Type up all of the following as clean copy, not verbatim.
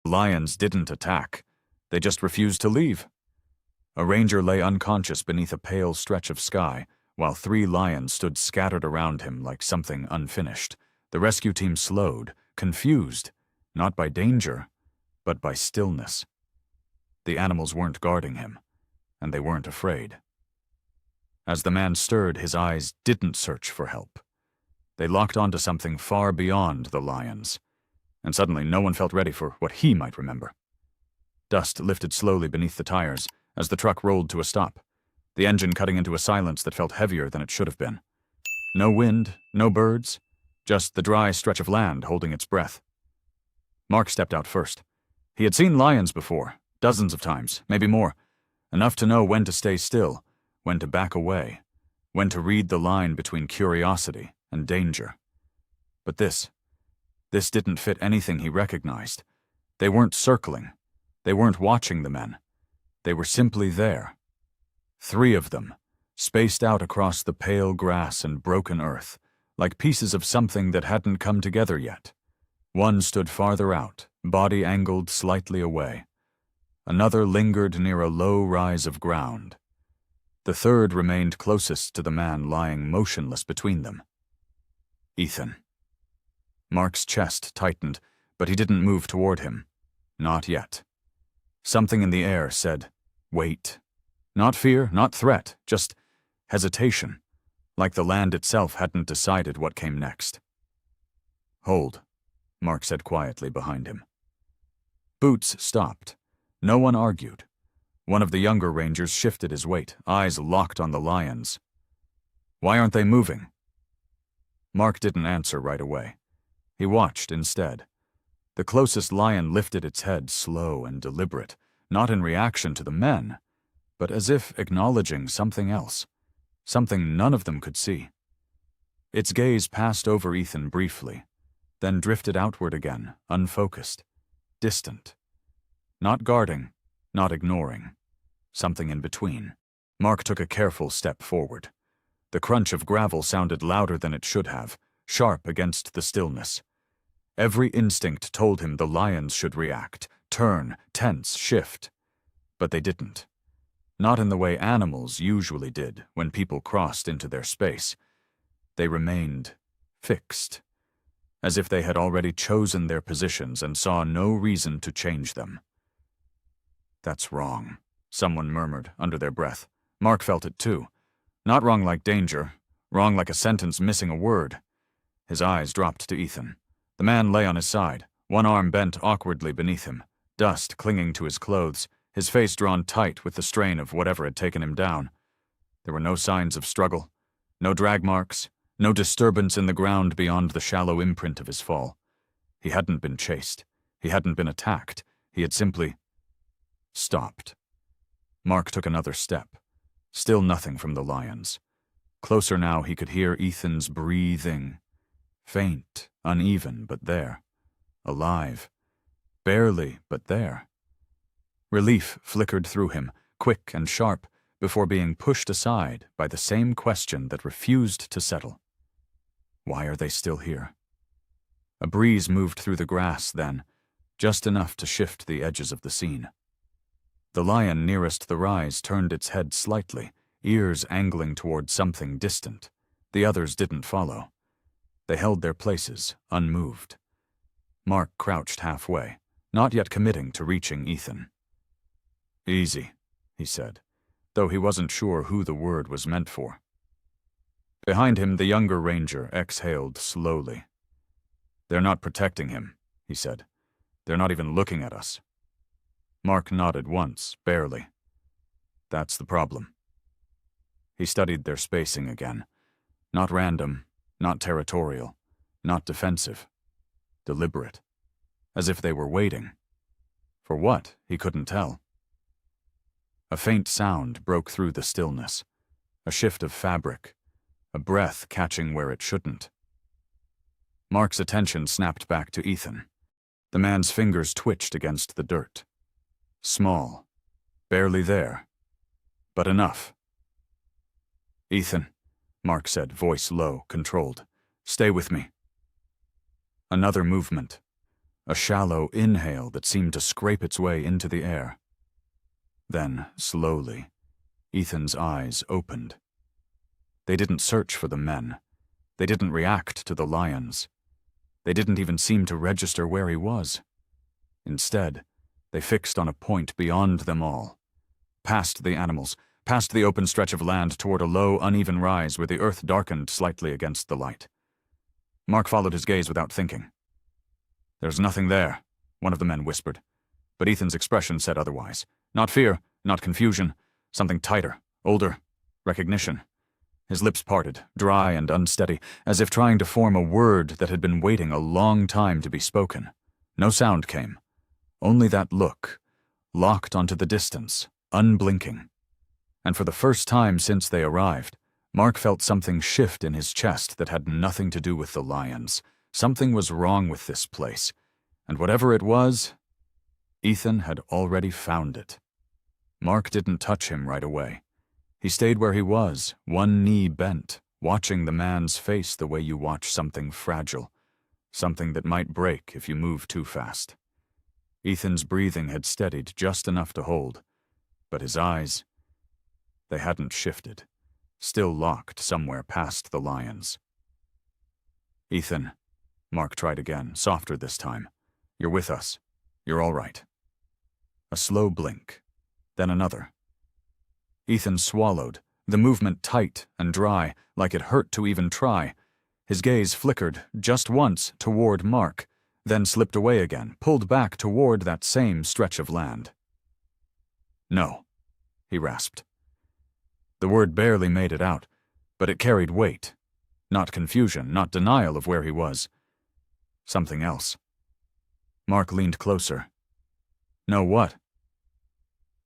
Lions didn't attack. They just refused to leave. A ranger lay unconscious beneath a pale stretch of sky, while 3 lions stood scattered around him like something unfinished. The rescue team slowed, confused, not by danger, but by stillness. The animals weren't guarding him, and they weren't afraid. As the man stirred, his eyes didn't search for help. They locked onto something far beyond the lions, and suddenly no one felt ready for what he might remember. Dust lifted slowly beneath the tires as the truck rolled to a stop, the engine cutting into a silence that felt heavier than it should have been. No wind, no birds, just the dry stretch of land holding its breath. Mark stepped out first. He had seen lions before, dozens of times, maybe more, enough to know when to stay still, when to back away, when to read the line between curiosity and danger. But this didn't fit anything he recognized. They weren't circling. They weren't watching the men. They were simply there. 3 of them, spaced out across the pale grass and broken earth, like pieces of something that hadn't come together yet. One stood farther out, body angled slightly away. Another lingered near a low rise of ground. The third remained closest to the man lying motionless between them. Ethan. Mark's chest tightened, but he didn't move toward him. Not yet. Something in the air said, "Wait." Not fear, not threat, just hesitation, like the land itself hadn't decided what came next. "Hold," Mark said quietly behind him. Boots stopped. No one argued. One of the younger rangers shifted his weight, eyes locked on the lions. "Why aren't they moving?" Mark didn't answer right away. He watched instead. The closest lion lifted its head, slow and deliberate, not in reaction to the men, but as if acknowledging something else, something none of them could see. Its gaze passed over Ethan briefly, then drifted outward again, unfocused, distant. Not guarding, not ignoring. Something in between. Mark took a careful step forward. The crunch of gravel sounded louder than it should have, sharp against the stillness. Every instinct told him the lions should react, turn, tense, shift. But they didn't. Not in the way animals usually did when people crossed into their space. They remained fixed, as if they had already chosen their positions and saw no reason to change them. "That's wrong," someone murmured under their breath. Mark felt it too. Not wrong like danger, wrong like a sentence missing a word. His eyes dropped to Ethan. The man lay on his side, one arm bent awkwardly beneath him, dust clinging to his clothes, his face drawn tight with the strain of whatever had taken him down. There were no signs of struggle, no drag marks, no disturbance in the ground beyond the shallow imprint of his fall. He hadn't been chased. He hadn't been attacked. He had simply stopped. Mark took another step. Still nothing from the lions. Closer now, he could hear Ethan's breathing. Faint, uneven, but there. Alive. Barely, but there. Relief flickered through him, quick and sharp, before being pushed aside by the same question that refused to settle. Why are they still here? A breeze moved through the grass then, just enough to shift the edges of the scene. The lion nearest the rise turned its head slightly, ears angling toward something distant. The others didn't follow. They held their places, unmoved. Mark crouched halfway, not yet committing to reaching Ethan. "Easy," he said, though he wasn't sure who the word was meant for. Behind him, the younger ranger exhaled slowly. "They're not protecting him," he said. "They're not even looking at us." Mark nodded once, barely. "That's the problem." He studied their spacing again. Not random, not territorial, not defensive. Deliberate. As if they were waiting. For what, he couldn't tell. A faint sound broke through the stillness. A shift of fabric. A breath catching where it shouldn't. Mark's attention snapped back to Ethan. The man's fingers twitched against the dirt. Small. Barely there. But enough. "Ethan," Mark said, voice low, controlled. "Stay with me." Another movement. a shallow inhale that seemed to scrape its way into the air. Then, slowly, Ethan's eyes opened. They didn't search for the men. They didn't react to the lions. They didn't even seem to register where he was. Instead, they fixed on a point beyond them all. Past the animals, past the open stretch of land toward a low, uneven rise where the earth darkened slightly against the light. Mark followed his gaze without thinking. "There's nothing there," one of the men whispered, but Ethan's expression said otherwise. Not fear, not confusion, something tighter, older, recognition. His lips parted, dry and unsteady, as if trying to form a word that had been waiting a long time to be spoken. No sound came. Only that look, locked onto the distance, unblinking. And for the first time since they arrived, Mark felt something shift in his chest that had nothing to do with the lions. Something was wrong with this place, and whatever it was, Ethan had already found it. Mark didn't touch him right away. He stayed where he was, one knee bent, watching the man's face the way you watch something fragile, something that might break if you move too fast. Ethan's breathing had steadied just enough to hold, but his eyes, they hadn't shifted, still locked somewhere past the lions. "Ethan," Mark tried again, softer this time. "You're with us. You're all right." A slow blink, then another. Ethan swallowed, the movement tight and dry, like it hurt to even try. His gaze flickered, just once, toward Mark, then slipped away again, pulled back toward that same stretch of land. "No," he rasped. The word barely made it out, but it carried weight. Not confusion, not denial of where he was. Something else. Mark leaned closer. "No what?"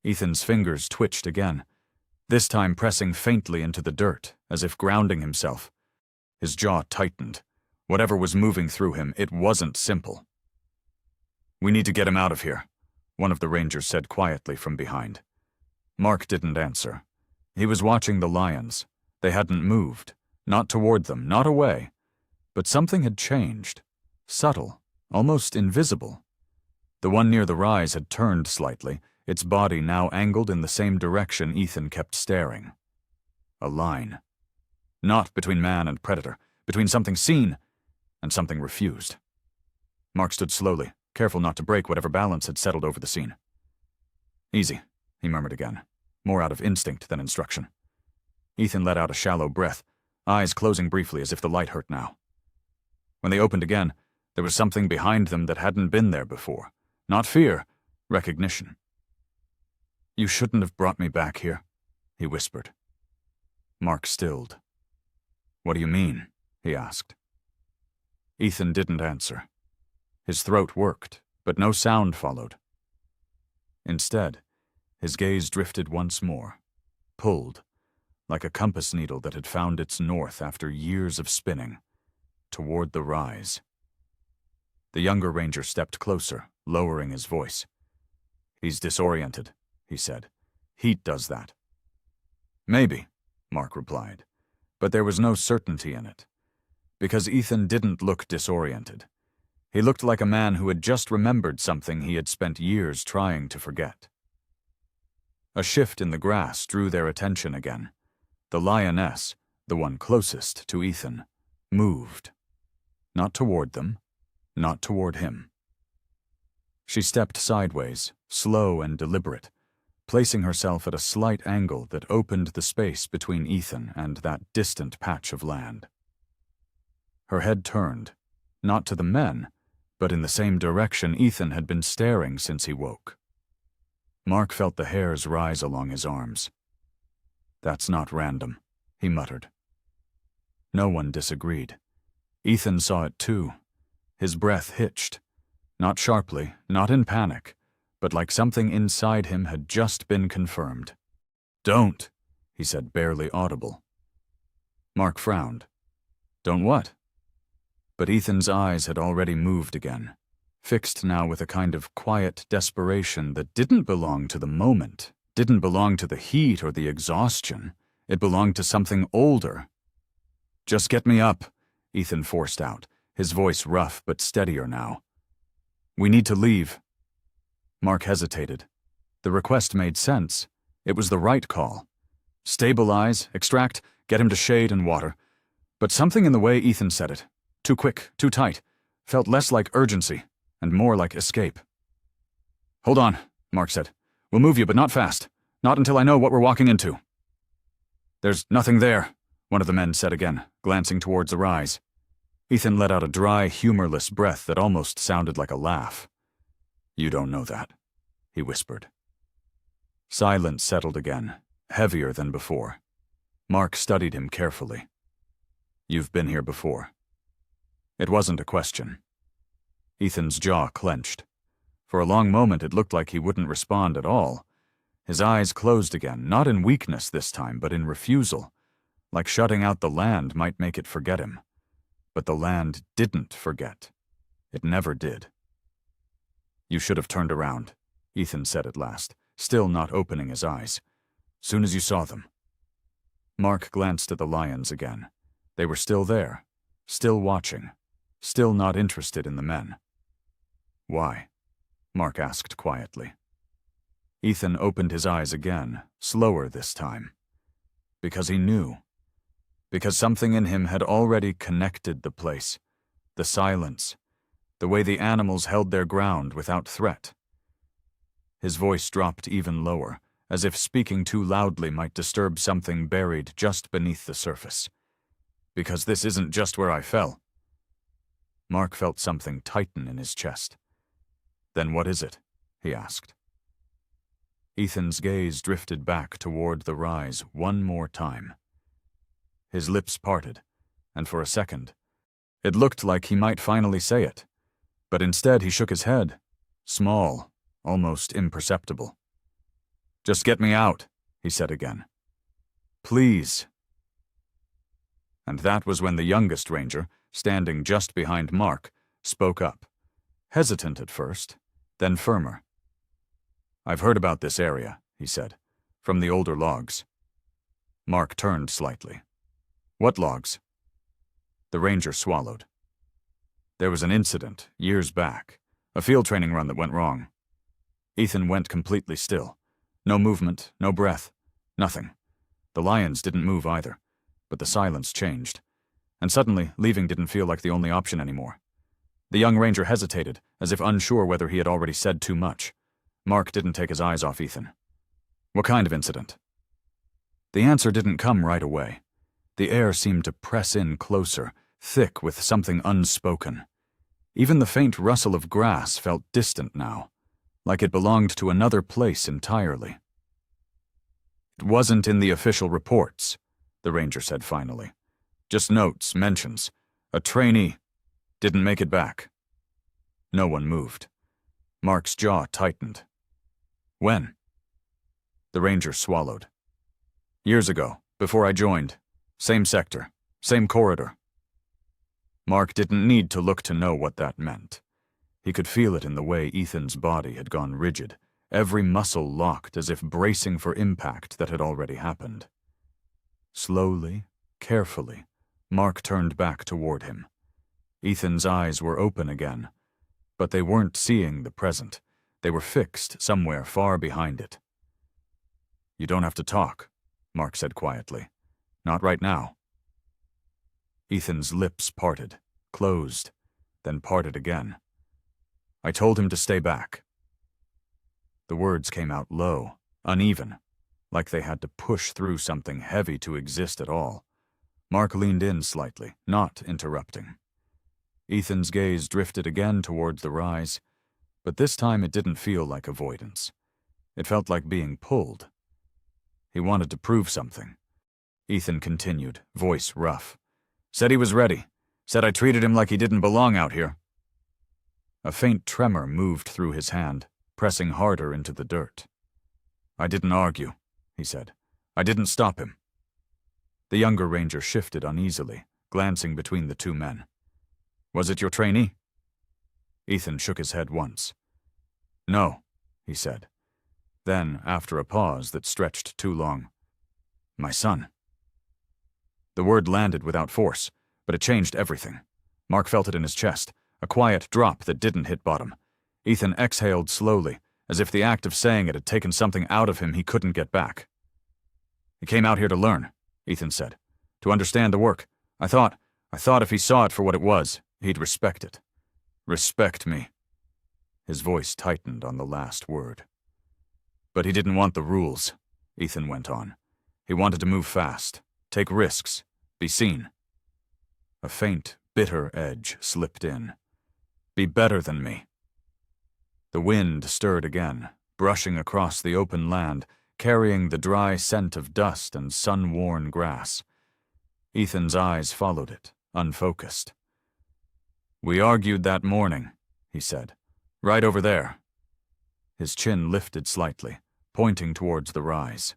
Ethan's fingers twitched again, this time pressing faintly into the dirt, as if grounding himself. His jaw tightened. Whatever was moving through him, it wasn't simple. "We need to get him out of here," one of the rangers said quietly from behind. Mark didn't answer. He was watching the lions. They hadn't moved, not toward them, not away. But something had changed. Subtle, almost invisible. The one near the rise had turned slightly, its body now angled in the same direction Ethan kept staring. A line. Not between man and predator, between something seen and something refused. Mark stood slowly, careful not to break whatever balance had settled over the scene. "Easy," he murmured again, more out of instinct than instruction. Ethan let out a shallow breath, eyes closing briefly as if the light hurt now. When they opened again, there was something behind them that hadn't been there before. Not fear, recognition. "You shouldn't have brought me back here," he whispered. Mark stilled. "What do you mean?" he asked. Ethan didn't answer. His throat worked, but no sound followed. Instead, his gaze drifted once more, pulled, like a compass needle that had found its north after years of spinning, toward the rise. The younger ranger stepped closer, lowering his voice. "He's disoriented," he said. "Heat does that." "Maybe," Mark replied, but there was no certainty in it. Because Ethan didn't look disoriented. He looked like a man who had just remembered something he had spent years trying to forget. A shift in the grass drew their attention again. The lioness, the one closest to Ethan, moved. Not toward them, not toward him. She stepped sideways, slow and deliberate, placing herself at a slight angle that opened the space between Ethan and that distant patch of land. Her head turned, not to the men, but in the same direction Ethan had been staring since he woke. Mark felt the hairs rise along his arms. "That's not random," he muttered. No one disagreed. Ethan saw it too. His breath hitched. Not sharply, not in panic, but like something inside him had just been confirmed. "Don't," he said, barely audible. Mark frowned. "Don't what?" But Ethan's eyes had already moved again, fixed now with a kind of quiet desperation that didn't belong to the moment, didn't belong to the heat or the exhaustion. It belonged to something older. "Just get me up," Ethan forced out, his voice rough but steadier now. We need to leave. Mark hesitated. The request made sense. It was the right call. Stabilize, extract, get him to shade and water. But something in the way Ethan said it, too quick, too tight, felt less like urgency and more like escape. Hold on, Mark said. We'll move you, but not fast. Not until I know what we're walking into. There's nothing there, one of the men said again, glancing towards the rise. Ethan let out a dry, humorless breath that almost sounded like a laugh. You don't know that, he whispered. Silence settled again, heavier than before. Mark studied him carefully. You've been here before. It wasn't a question. Ethan's jaw clenched. For a long moment it looked like he wouldn't respond at all. His eyes closed again, not in weakness this time, but in refusal, like shutting out the land might make it forget him. But the land didn't forget. It never did. You should have turned around, Ethan said at last, still not opening his eyes. Soon as you saw them. Mark glanced at the lions again. They were still there, still watching, still not interested in the men. Why? Mark asked quietly. Ethan opened his eyes again, slower this time. Because he knew. Because something in him had already connected the place, the silence, the way the animals held their ground without threat. His voice dropped even lower, as if speaking too loudly might disturb something buried just beneath the surface. Because this isn't just where I fell. Mark felt something tighten in his chest. Then what is it? He asked. Ethan's gaze drifted back toward the rise one more time. His lips parted, and for a second, it looked like he might finally say it. But instead he shook his head, small, almost imperceptible. Just get me out, he said again. Please. And that was when the youngest ranger, standing just behind Mark, spoke up, hesitant at first, then firmer. I've heard about this area, he said, from the older logs. Mark turned slightly. What logs? The ranger swallowed. There was an incident, years back, a field training run that went wrong. Ethan went completely still. No movement, no breath, nothing. The lions didn't move either, but the silence changed. And suddenly, leaving didn't feel like the only option anymore. The young ranger hesitated, as if unsure whether he had already said too much. Mark didn't take his eyes off Ethan. What kind of incident? The answer didn't come right away. The air seemed to press in closer, thick with something unspoken. Even the faint rustle of grass felt distant now, like it belonged to another place entirely. It wasn't in the official reports, the ranger said finally. Just notes, mentions. A trainee. Didn't make it back. No one moved. Mark's jaw tightened. When? The ranger swallowed. Years ago, before I joined. Same sector, same corridor. Mark didn't need to look to know what that meant. He could feel it in the way Ethan's body had gone rigid, every muscle locked as if bracing for impact that had already happened. Slowly, carefully, Mark turned back toward him. Ethan's eyes were open again, but they weren't seeing the present. They were fixed somewhere far behind it. You don't have to talk, Mark said quietly. Not right now. Ethan's lips parted, closed, then parted again. I told him to stay back. The words came out low, uneven, like they had to push through something heavy to exist at all. Mark leaned in slightly, not interrupting. Ethan's gaze drifted again towards the rise, but this time it didn't feel like avoidance. It felt like being pulled. He wanted to prove something. Ethan continued, voice rough. Said he was ready. Said I treated him like he didn't belong out here. A faint tremor moved through his hand, pressing harder into the dirt. I didn't argue, he said. I didn't stop him. The younger ranger shifted uneasily, glancing between the two men. Was it your trainee? Ethan shook his head once. No, he said. Then, after a pause that stretched too long, my son. The word landed without force, but it changed everything. Mark felt it in his chest, a quiet drop that didn't hit bottom. Ethan exhaled slowly, as if the act of saying it had taken something out of him he couldn't get back. "He came out here to learn," Ethan said. "To understand the work. I thought if he saw it for what it was, he'd respect it. Respect me." His voice tightened on the last word. "But he didn't want the rules," Ethan went on. "He wanted to move fast, take risks, be seen." A faint, bitter edge slipped in. "Be better than me." The wind stirred again, brushing across the open land, carrying the dry scent of dust and sun-worn grass. Ethan's eyes followed it, unfocused. "We argued that morning," he said. "Right over there." His chin lifted slightly, pointing towards the rise.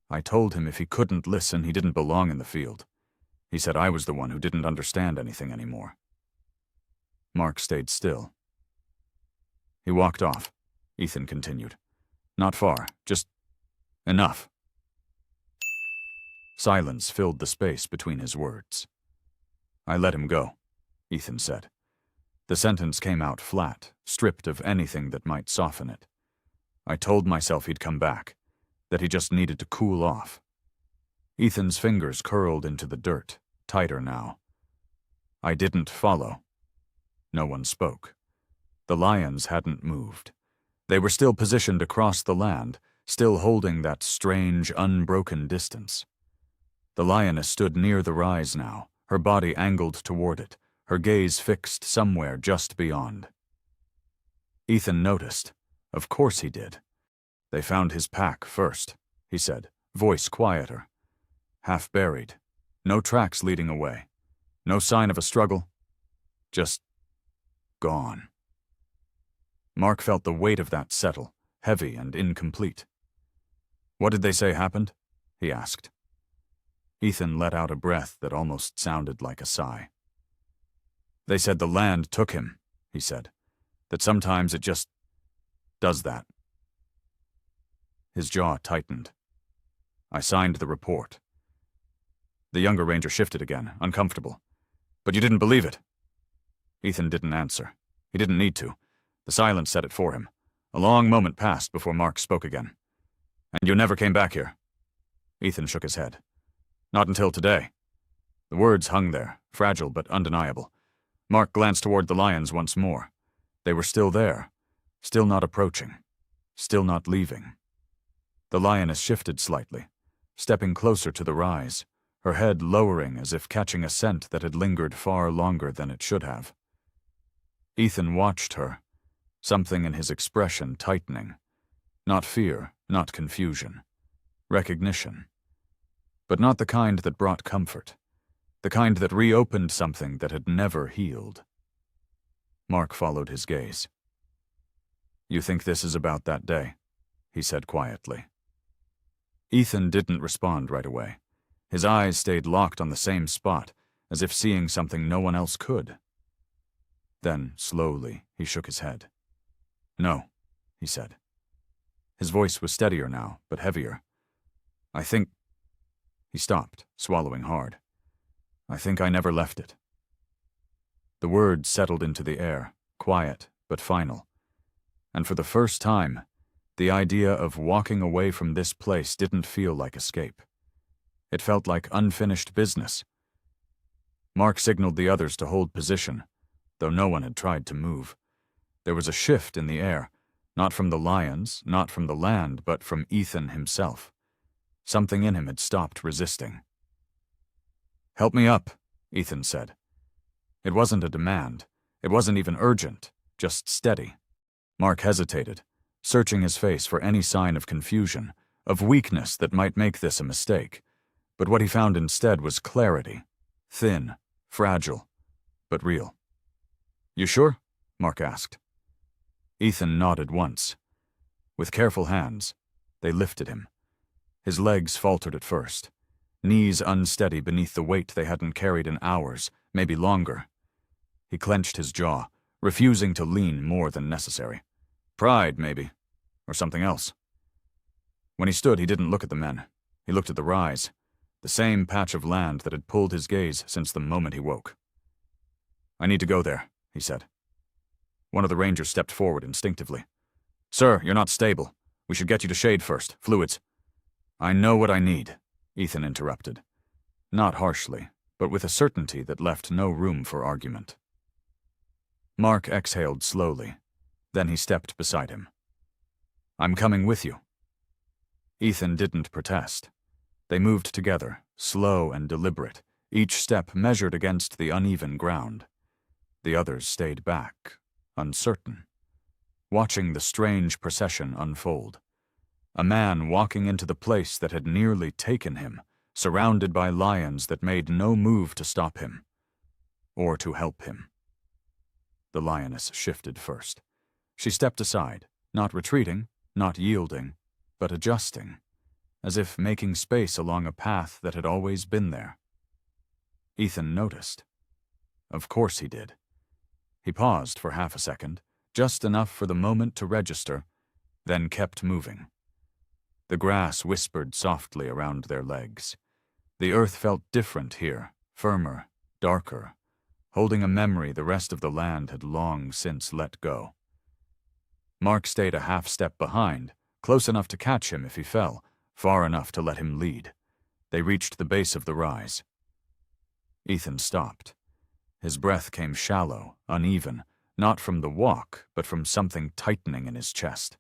"I told him if he couldn't listen, he didn't belong in the field. He said I was the one who didn't understand anything anymore." Mark stayed still. "He walked off," Ethan continued. "Not far, just enough." Silence filled the space between his words. "I let him go," Ethan said. The sentence came out flat, stripped of anything that might soften it. "I told myself he'd come back, that he just needed to cool off." Ethan's fingers curled into the dirt, tighter now. "I didn't follow." No one spoke. The lions hadn't moved. They were still positioned across the land, still holding that strange, unbroken distance. The lioness stood near the rise now, her body angled toward it, her gaze fixed somewhere just beyond. Ethan noticed. Of course he did. "They found his pack first," he said, voice quieter. "Half buried. No tracks leading away. No sign of a struggle. Just gone." Mark felt the weight of that settle, heavy and incomplete. "What did they say happened?" he asked. Ethan let out a breath that almost sounded like a sigh. "They said the land took him," he said. "That sometimes it just does that." His jaw tightened. "I signed the report." The younger ranger shifted again, uncomfortable. "But you didn't believe it." Ethan didn't answer. He didn't need to. The silence said it for him. A long moment passed before Mark spoke again. "And you never came back here?" Ethan shook his head. "Not until today." The words hung there, fragile but undeniable. Mark glanced toward the lions once more. They were still there, still not approaching, still not leaving. The lioness shifted slightly, stepping closer to the rise, her head lowering as if catching a scent that had lingered far longer than it should have. Ethan watched her, something in his expression tightening. Not fear, not confusion. Recognition. But not the kind that brought comfort. The kind that reopened something that had never healed. Mark followed his gaze. "You think this is about that day?" he said quietly. Ethan didn't respond right away. His eyes stayed locked on the same spot, as if seeing something no one else could. Then, slowly, he shook his head. "No," he said. His voice was steadier now, but heavier. "I think—" He stopped, swallowing hard. "I think I never left it." The words settled into the air, quiet but final. And for the first time, the idea of walking away from this place didn't feel like escape. It felt like unfinished business. Mark signaled the others to hold position, though no one had tried to move. There was a shift in the air, not from the lions, not from the land, but from Ethan himself. Something in him had stopped resisting. "Help me up," Ethan said. It wasn't a demand. It wasn't even urgent, just steady. Mark hesitated, searching his face for any sign of confusion, of weakness that might make this a mistake. But what he found instead was clarity. Thin, fragile, but real. "You sure?" Mark asked. Ethan nodded once. With careful hands, they lifted him. His legs faltered at first, knees unsteady beneath the weight they hadn't carried in hours, maybe longer. He clenched his jaw, refusing to lean more than necessary. Pride, maybe, or something else. When he stood, he didn't look at the men. He looked at the rise, the same patch of land that had pulled his gaze since the moment he woke. "I need to go there," he said. One of the rangers stepped forward instinctively. "Sir, you're not stable. We should get you to shade first. Fluids." "I know what I need," Ethan interrupted. Not harshly, but with a certainty that left no room for argument. Mark exhaled slowly. Then he stepped beside him. "I'm coming with you." Ethan didn't protest. They moved together, slow and deliberate, each step measured against the uneven ground. The others stayed back, uncertain, watching the strange procession unfold. A man walking into the place that had nearly taken him, surrounded by lions that made no move to stop him, or to help him. The lioness shifted first. She stepped aside, not retreating, not yielding, but adjusting, as if making space along a path that had always been there. Ethan noticed. Of course he did. He paused for half a second, just enough for the moment to register, then kept moving. The grass whispered softly around their legs. The earth felt different here, firmer, darker, holding a memory the rest of the land had long since let go. Mark stayed a half step behind, close enough to catch him if he fell, far enough to let him lead. They reached the base of the rise. Ethan stopped. His breath came shallow, uneven, not from the walk, but from something tightening in his chest.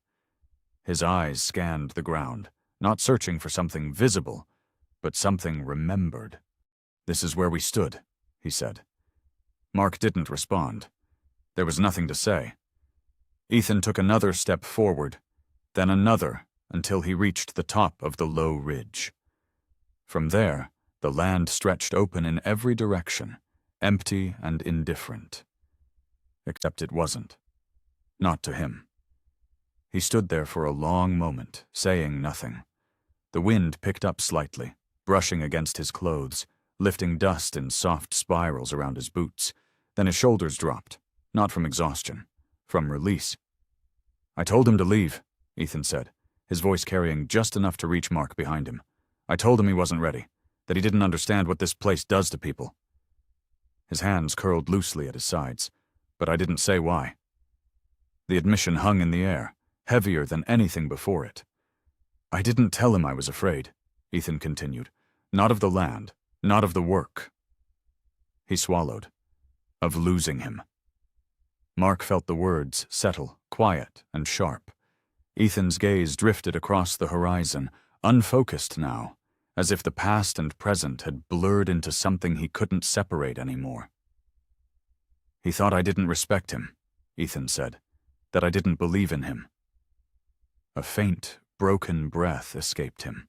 His eyes scanned the ground, not searching for something visible, but something remembered. "This is where we stood," he said. Mark didn't respond. There was nothing to say. Ethan took another step forward, then another, until he reached the top of the low ridge. From there, the land stretched open in every direction, empty and indifferent. Except it wasn't. Not to him. He stood there for a long moment, saying nothing. The wind picked up slightly, brushing against his clothes, lifting dust in soft spirals around his boots. Then his shoulders dropped, not from exhaustion, from release. "I told him to leave," Ethan said, his voice carrying just enough to reach Mark behind him. "I told him he wasn't ready, that he didn't understand what this place does to people." His hands curled loosely at his sides, but I didn't say why. The admission hung in the air, heavier than anything before it. "I didn't tell him I was afraid," Ethan continued. "Not of the land, not of the work." He swallowed. Of losing him. Mark felt the words settle, quiet and sharp. Ethan's gaze drifted across the horizon, unfocused now, as if the past and present had blurred into something he couldn't separate anymore. "He thought I didn't respect him," Ethan said, "that I didn't believe in him." A faint, broken breath escaped him.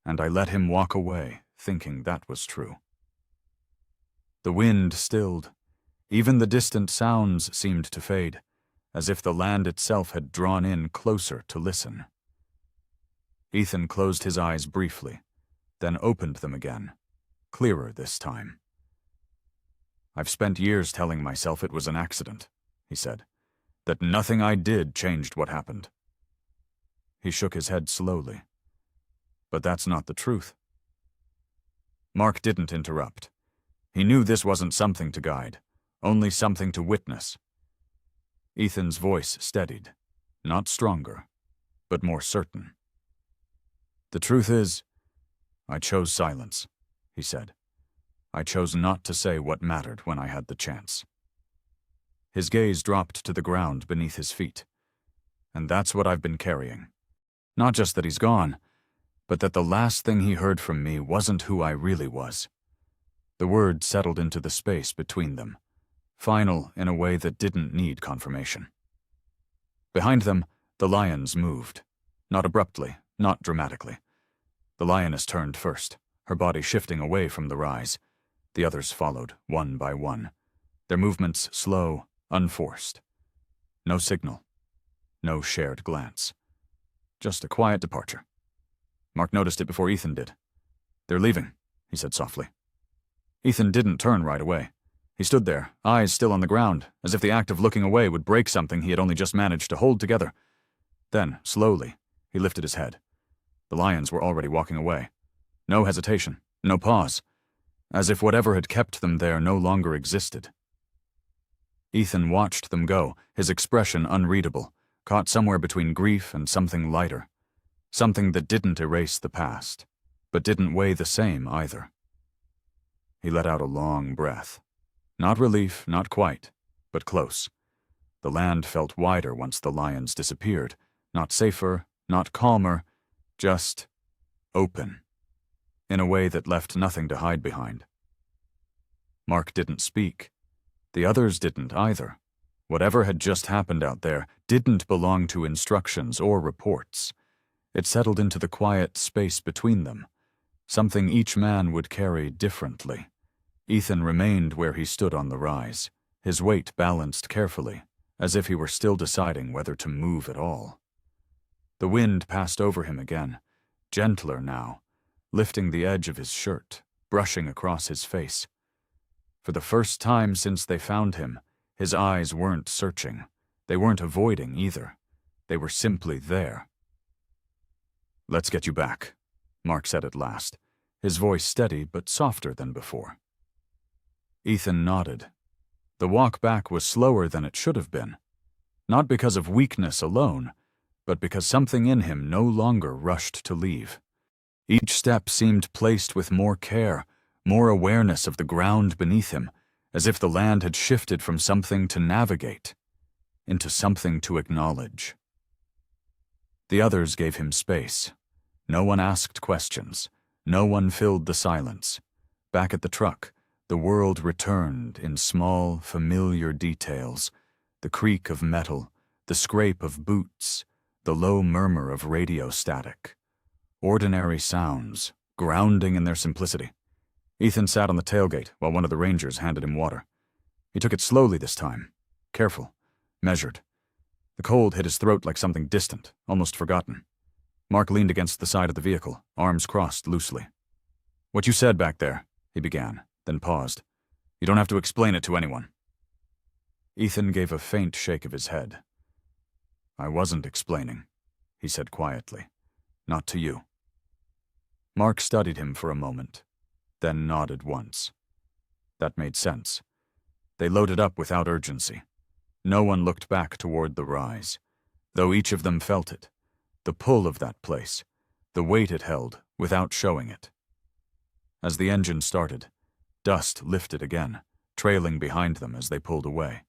And I let him walk away, thinking that was true. The wind stilled. Even the distant sounds seemed to fade, as if the land itself had drawn in closer to listen. Ethan closed his eyes briefly, then opened them again, clearer this time. "I've spent years telling myself it was an accident," he said, "that nothing I did changed what happened." He shook his head slowly. "But that's not the truth." Mark didn't interrupt. He knew this wasn't something to guide, only something to witness. Ethan's voice steadied, not stronger, but more certain. "The truth is, I chose silence," he said. "I chose not to say what mattered when I had the chance." His gaze dropped to the ground beneath his feet. "And that's what I've been carrying. Not just that he's gone, but that the last thing he heard from me wasn't who I really was." The words settled into the space between them, final in a way that didn't need confirmation. Behind them, the lions moved, not abruptly, not dramatically. The lioness turned first, her body shifting away from the rise. The others followed, one by one, their movements slow, unforced. No signal, no shared glance. Just a quiet departure. Mark noticed it before Ethan did. "They're leaving," he said softly. Ethan didn't turn right away. He stood there, eyes still on the ground, as if the act of looking away would break something he had only just managed to hold together. Then, slowly, he lifted his head. The lions were already walking away. No hesitation, no pause, as if whatever had kept them there no longer existed. Ethan watched them go, his expression unreadable, caught somewhere between grief and something lighter. Something that didn't erase the past, but didn't weigh the same either. He let out a long breath. Not relief, not quite, but close. The land felt wider once the lions disappeared. Not safer, not calmer, just open, in a way that left nothing to hide behind. Mark didn't speak. The others didn't either. Whatever had just happened out there didn't belong to instructions or reports. It settled into the quiet space between them, something each man would carry differently. Ethan remained where he stood on the rise, his weight balanced carefully, as if he were still deciding whether to move at all. The wind passed over him again, gentler now, lifting the edge of his shirt, brushing across his face. For the first time since they found him, his eyes weren't searching. They weren't avoiding either. They were simply there. "Let's get you back," Mark said at last, his voice steady but softer than before. Ethan nodded. The walk back was slower than it should have been, not because of weakness alone, but because something in him no longer rushed to leave. Each step seemed placed with more care, more awareness of the ground beneath him, as if the land had shifted from something to navigate into something to acknowledge. The others gave him space. No one asked questions. No one filled the silence. Back at the truck, the world returned in small, familiar details. The creak of metal, the scrape of boots, the low murmur of radio static. Ordinary sounds, grounding in their simplicity. Ethan sat on the tailgate while one of the rangers handed him water. He took it slowly this time, careful, measured. The cold hit his throat like something distant, almost forgotten. Mark leaned against the side of the vehicle, arms crossed loosely. "What you said back there," he began, then paused. "You don't have to explain it to anyone." Ethan gave a faint shake of his head. "I wasn't explaining," he said quietly. "Not to you." Mark studied him for a moment, then nodded once. That made sense. They loaded up without urgency. No one looked back toward the rise, though each of them felt it, the pull of that place, the weight it held without showing it. As the engine started, dust lifted again, trailing behind them as they pulled away.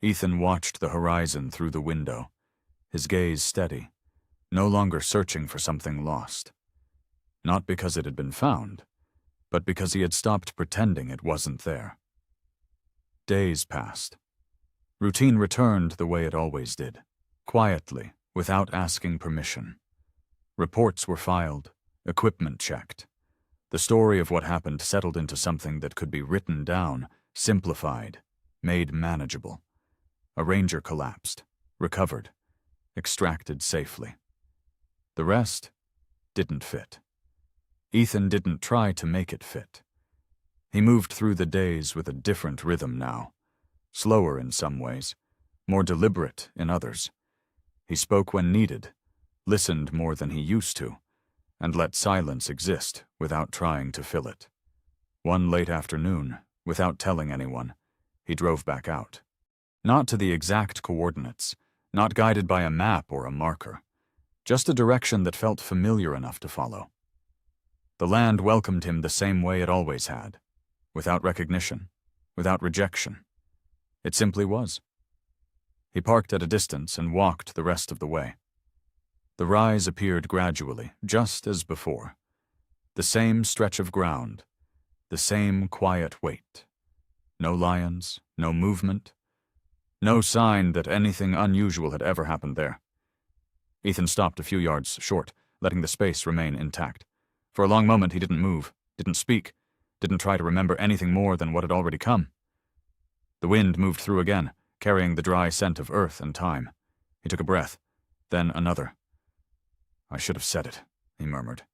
Ethan watched the horizon through the window, his gaze steady, no longer searching for something lost. Not because it had been found, but because he had stopped pretending it wasn't there. Days passed. Routine returned the way it always did, quietly, without asking permission. Reports were filed, equipment checked. The story of what happened settled into something that could be written down, simplified, made manageable. A ranger collapsed, recovered, extracted safely. The rest didn't fit. Ethan didn't try to make it fit. He moved through the days with a different rhythm now, slower in some ways, more deliberate in others. He spoke when needed, listened more than he used to, and let silence exist without trying to fill it. One late afternoon, without telling anyone, he drove back out. Not to the exact coordinates, not guided by a map or a marker, just a direction that felt familiar enough to follow. The land welcomed him the same way it always had, without recognition, without rejection. It simply was. He parked at a distance and walked the rest of the way. The rise appeared gradually, just as before. The same stretch of ground, the same quiet wait. No lions, no movement, no sign that anything unusual had ever happened there. Ethan stopped a few yards short, letting the space remain intact. For a long moment he didn't move, didn't speak, didn't try to remember anything more than what had already come. The wind moved through again, carrying the dry scent of earth and time. He took a breath, then another. "I should have said it," he murmured.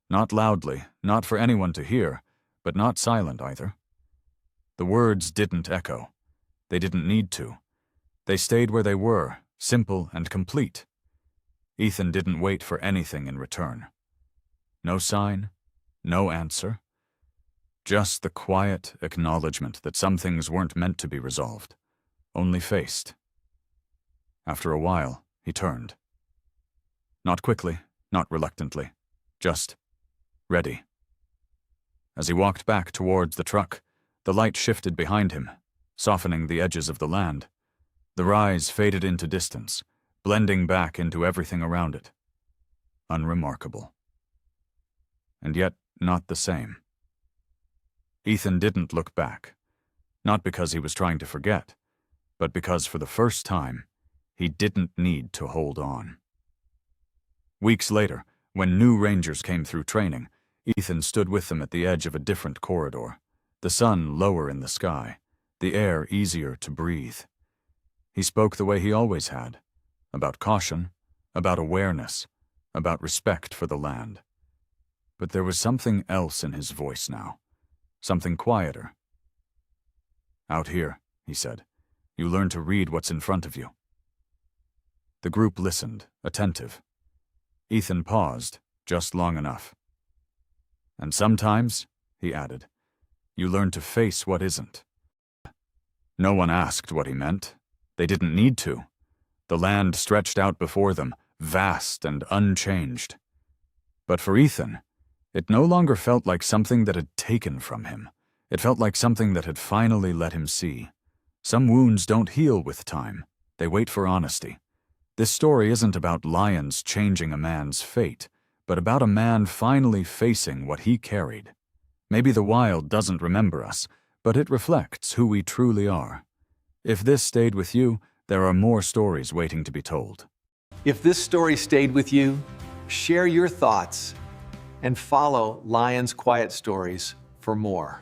Not loudly, not for anyone to hear, but not silent either. The words didn't echo. They didn't need to. They stayed where they were, simple and complete. Ethan didn't wait for anything in return. No sign, no answer. Just the quiet acknowledgement that some things weren't meant to be resolved, only faced. After a while, he turned. Not quickly, not reluctantly, just ready. As he walked back towards the truck, the light shifted behind him, softening the edges of the land. The rise faded into distance, blending back into everything around it. Unremarkable. And yet not the same. Ethan didn't look back, not because he was trying to forget, but because for the first time, he didn't need to hold on. Weeks later, when new rangers came through training, Ethan stood with them at the edge of a different corridor, the sun lower in the sky, the air easier to breathe. He spoke the way he always had, about caution, about awareness, about respect for the land. But there was something else in his voice now, something quieter. Out here, he said, you learn to read what's in front of you. The group listened, attentive. Ethan paused, just long enough. And sometimes, he added, you learn to face what isn't. No one asked what he meant. They didn't need to. The land stretched out before them, vast and unchanged. But for Ethan, it no longer felt like something that had taken from him. It felt like something that had finally let him see. Some wounds don't heal with time. They wait for honesty. This story isn't about lions changing a man's fate, but about a man finally facing what he carried. Maybe the wild doesn't remember us, but it reflects who we truly are. If this stayed with you, there are more stories waiting to be told. If this story stayed with you, share your thoughts and follow Lion's Quiet Stories for more.